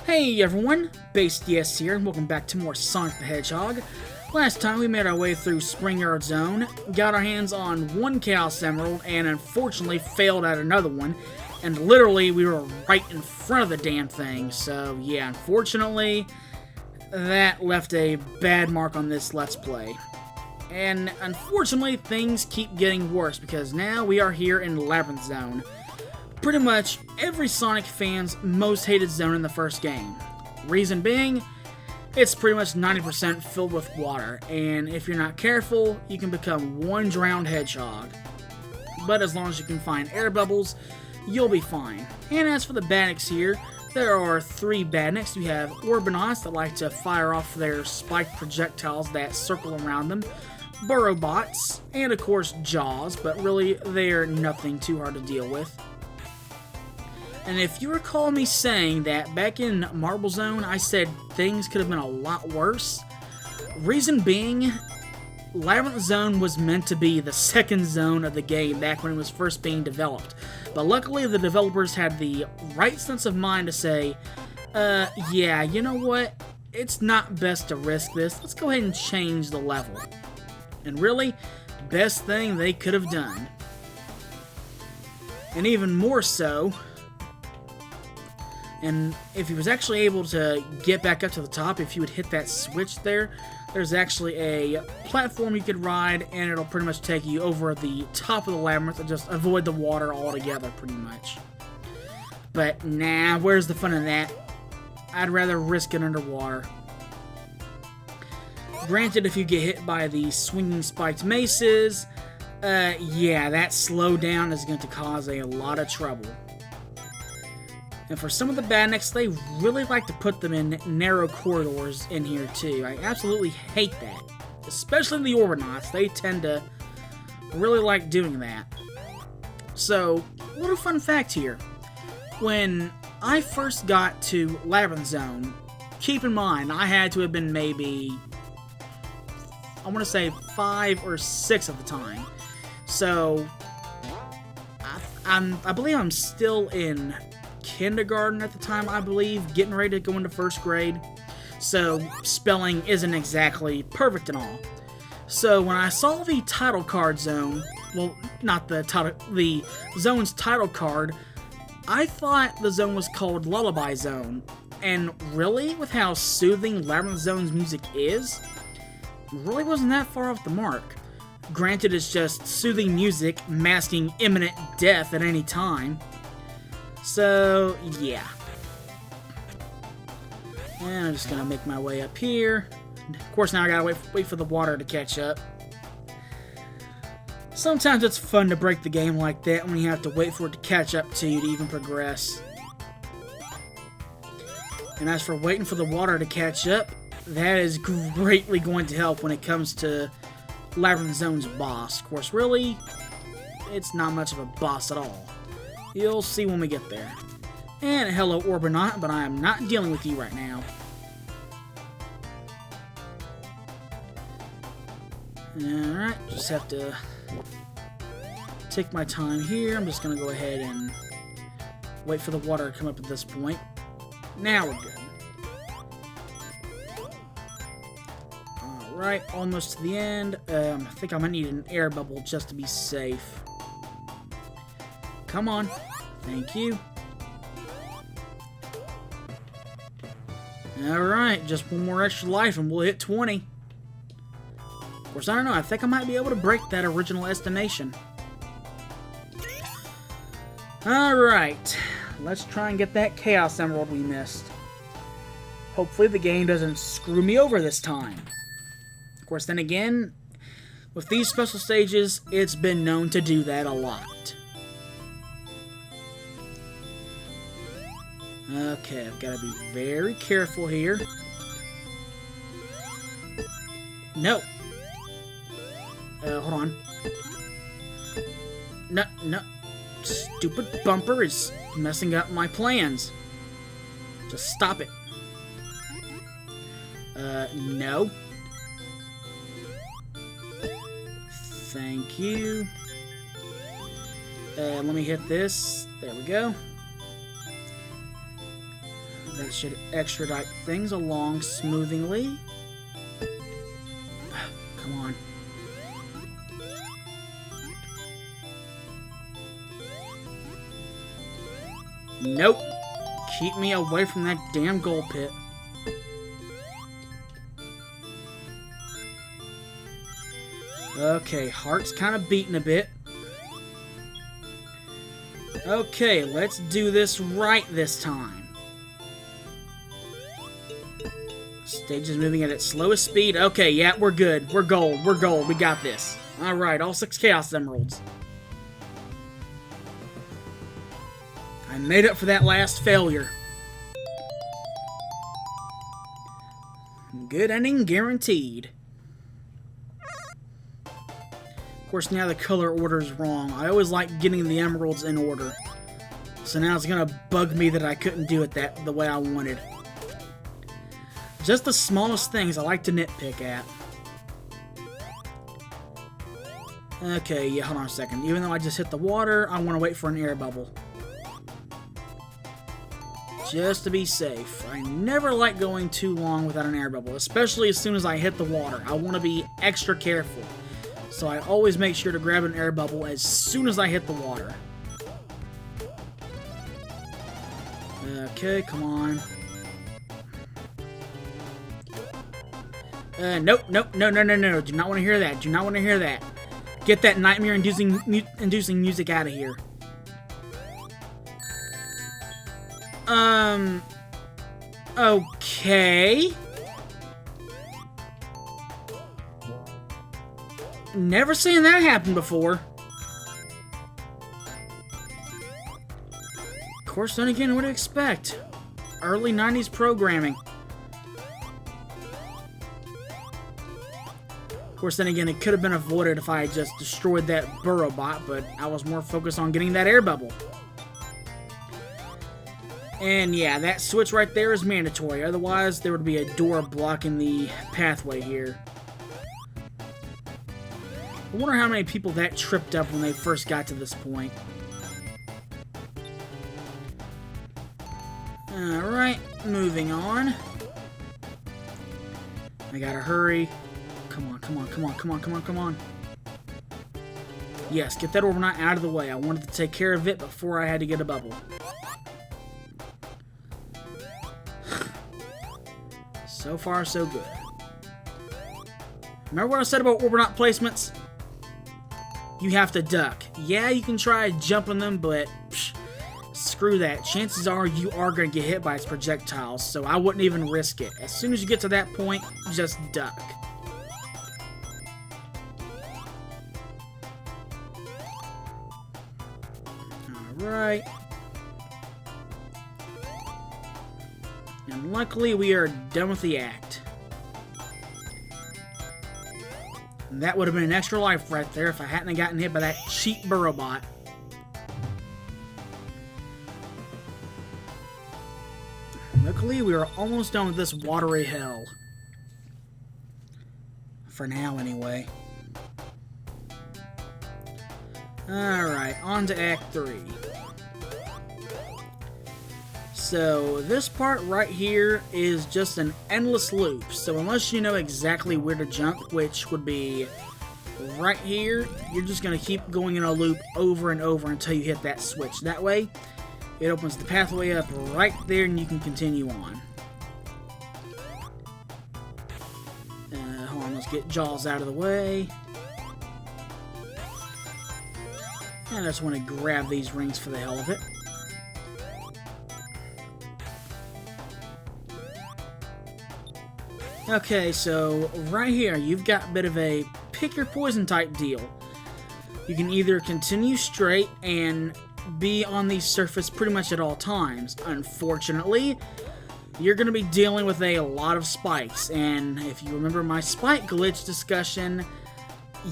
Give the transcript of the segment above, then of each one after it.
Hey everyone, Base DS here, and welcome back to more Sonic the Hedgehog. Last time we made our way through Labyrinth Zone, got our hands on one Chaos Emerald, and unfortunately failed at another one, and literally we were right in front of the damn thing, so yeah, unfortunately, that left a bad mark on this Let's Play. And unfortunately, things keep getting worse, because now we are here in Labyrinth Zone. Pretty much every Sonic fan's most hated zone in the first game. Reason being, it's pretty much 90% filled with water, and if you're not careful, you can become one drowned hedgehog. But as long as you can find air bubbles, you'll be fine. And as for the badniks here, there are three badniks. You have Orbinauts that like to fire off their spiked projectiles that circle around them, Burrobots, and of course Jaws, but really they're nothing too hard to deal with. And if you recall me saying that back in Marble Zone, I said things could have been a lot worse. Reason being, Labyrinth Zone was meant to be the second zone of the game back when it was first being developed. But luckily the developers had the right sense of mind to say, yeah, you know what? It's not best to risk this. Let's go ahead and change the level. And really, best thing they could have done. And even more so, and if he was actually able to get back up to the top, if you would hit that switch there, there's actually a platform you could ride, and it'll pretty much take you over the top of the labyrinth and just avoid the water altogether, pretty much. But nah, where's the fun in that? I'd rather risk it underwater. Granted, if you get hit by the swinging spiked maces, yeah, that slowdown is going to cause a lot of trouble. And for some of the badniks, they really like to put them in narrow corridors in here too. I absolutely hate that. Especially the Orbinauts, they tend to really like doing that. So, little fun fact here. When I first got to Labyrinth Zone, keep in mind, I had to have been maybe, I want to say 5 or 6 at the time. So, I believe I'm still in kindergarten at the time, I believe, getting ready to go into first grade, so spelling isn't exactly perfect and all. So when I saw the title card zone, well, not the title, the zone's title card, I thought the zone was called Lullaby Zone, and really, with how soothing Labyrinth Zone's music is, really wasn't that far off the mark. Granted, it's just soothing music masking imminent death at any time. So, yeah. And I'm just gonna make my way up here. Of course, now I gotta wait for the water to catch up. Sometimes it's fun to break the game like that when you have to wait for it to catch up to you to even progress. And as for waiting for the water to catch up, that is greatly going to help when it comes to Labyrinth Zone's boss. Of course, really, it's not much of a boss at all. You'll see when we get there. And hello, Orbinaut, but I am not dealing with you right now. Alright, just have to take my time here. I'm just going to go ahead and wait for the water to come up at this point. Now we're good. Alright, almost to the end. I think I might need an air bubble just to be safe. Come on. Thank you. Alright, just one more extra life and we'll hit 20. Of course, I don't know. I think I might be able to break that original estimation. Alright. Let's try and get that Chaos Emerald we missed. Hopefully the game doesn't screw me over this time. Of course, then again, with these special stages, it's been known to do that a lot. Okay, I've got to be very careful here. No. Hold on. No. Stupid bumper is messing up my plans. Just stop it. No. Thank you. Let me hit this. There we go. That should extradite things along smoothly. Come on. Nope. Keep me away from that damn gold pit. Okay, heart's kind of beating a bit. Okay, let's do this right this time. Stage is moving at its slowest speed. Okay, yeah, we're good. We're gold. We're gold. We got this. Alright, all 6 Chaos Emeralds. I made up for that last failure. Good ending guaranteed. Of course, now the color order is wrong. I always like getting the emeralds in order. So now it's gonna bug me that I couldn't do it the way I wanted. Just the smallest things I like to nitpick at. Okay, yeah, hold on a second. Even though I just hit the water, I want to wait for an air bubble. Just to be safe. I never like going too long without an air bubble, especially as soon as I hit the water. I want to be extra careful. So I always make sure to grab an air bubble as soon as I hit the water. Okay, come on. Nope, nope, no, no, no, no. Do not want to hear that. Do not want to hear that. Get that nightmare-inducing music out of here. Okay. Never seen that happen before. Of course, then again, what do you expect? Early 90s programming. Of course, then again, it could have been avoided if I had just destroyed that burrow bot, but I was more focused on getting that air bubble. And yeah, that switch right there is mandatory. Otherwise, there would be a door blocking the pathway here. I wonder how many people that tripped up when they first got to this point. Alright, moving on. I gotta hurry. Come on, come on, come on, come on, come on, come on. Yes, get that Orbonite out of the way. I wanted to take care of it before I had to get a bubble. So far, so good. Remember what I said about Orbonite placements? You have to duck. Yeah, you can try jumping them, but screw that. Chances are you are going to get hit by its projectiles, so I wouldn't even risk it. As soon as you get to that point, just duck. Alright. And luckily, we are done with the act. And that would have been an extra life right there if I hadn't gotten hit by that cheap burrow bot. Luckily, we are almost done with this watery hell. For now, anyway. Alright, on to Act 3. So, this part right here is just an endless loop. So, unless you know exactly where to jump, which would be right here, you're just going to keep going in a loop over and over until you hit that switch. That way, it opens the pathway up right there and you can continue on. Hold on, let's get Jaws out of the way. And I just want to grab these rings for the hell of it. Okay, so right here, you've got a bit of a pick your poison type deal. You can either continue straight and be on the surface pretty much at all times. Unfortunately, you're going to be dealing with a lot of spikes, and if you remember my spike glitch discussion,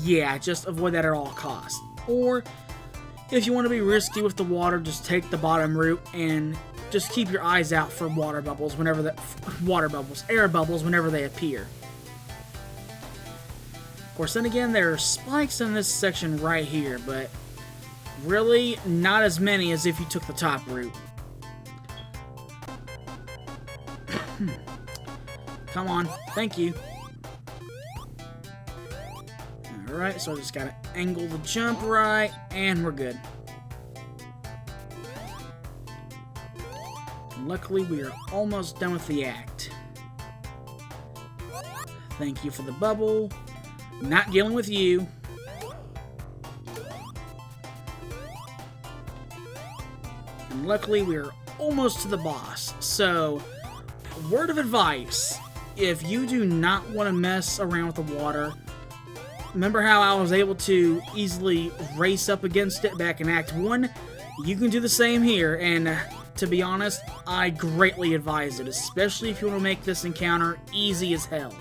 yeah, just avoid that at all costs. Or, if you want to be risky with the water, just take the bottom route and just keep your eyes out for air bubbles whenever they appear. Of course, then again, there are spikes in this section right here, but really not as many as if you took the top route. Come on. Thank you. Alright, so I just gotta angle the jump right, and we're good. And luckily, we are almost done with the act. Thank you for the bubble. Not dealing with you. And luckily, we are almost to the boss. So, word of advice, if you do not want to mess around with the water, remember how I was able to easily race up against it back in Act 1? You can do the same here, and to be honest, I greatly advise it, especially if you want to make this encounter easy as hell.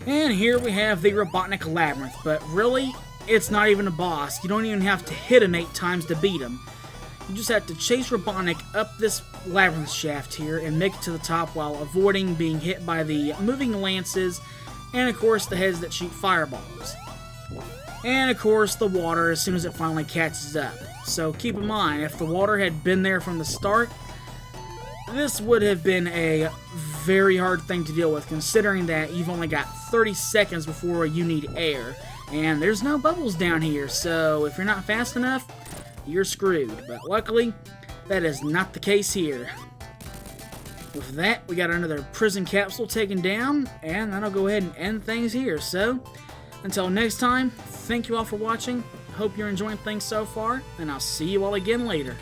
And here we have the Robotnik Labyrinth, but really, it's not even a boss. You don't even have to hit him 8 times to beat him. You just have to chase Robotnik up this labyrinth shaft here and make it to the top while avoiding being hit by the moving lances and, of course, the heads that shoot fireballs. And, of course, the water as soon as it finally catches up. So keep in mind, if the water had been there from the start, this would have been a very hard thing to deal with, considering that you've only got 30 seconds before you need air. And there's no bubbles down here, so if you're not fast enough, you're screwed. But luckily, that is not the case here. With that, we got another prison capsule taken down, and that'll go ahead and end things here. So, until next time, thank you all for watching. Hope you're enjoying things so far, and I'll see you all again later.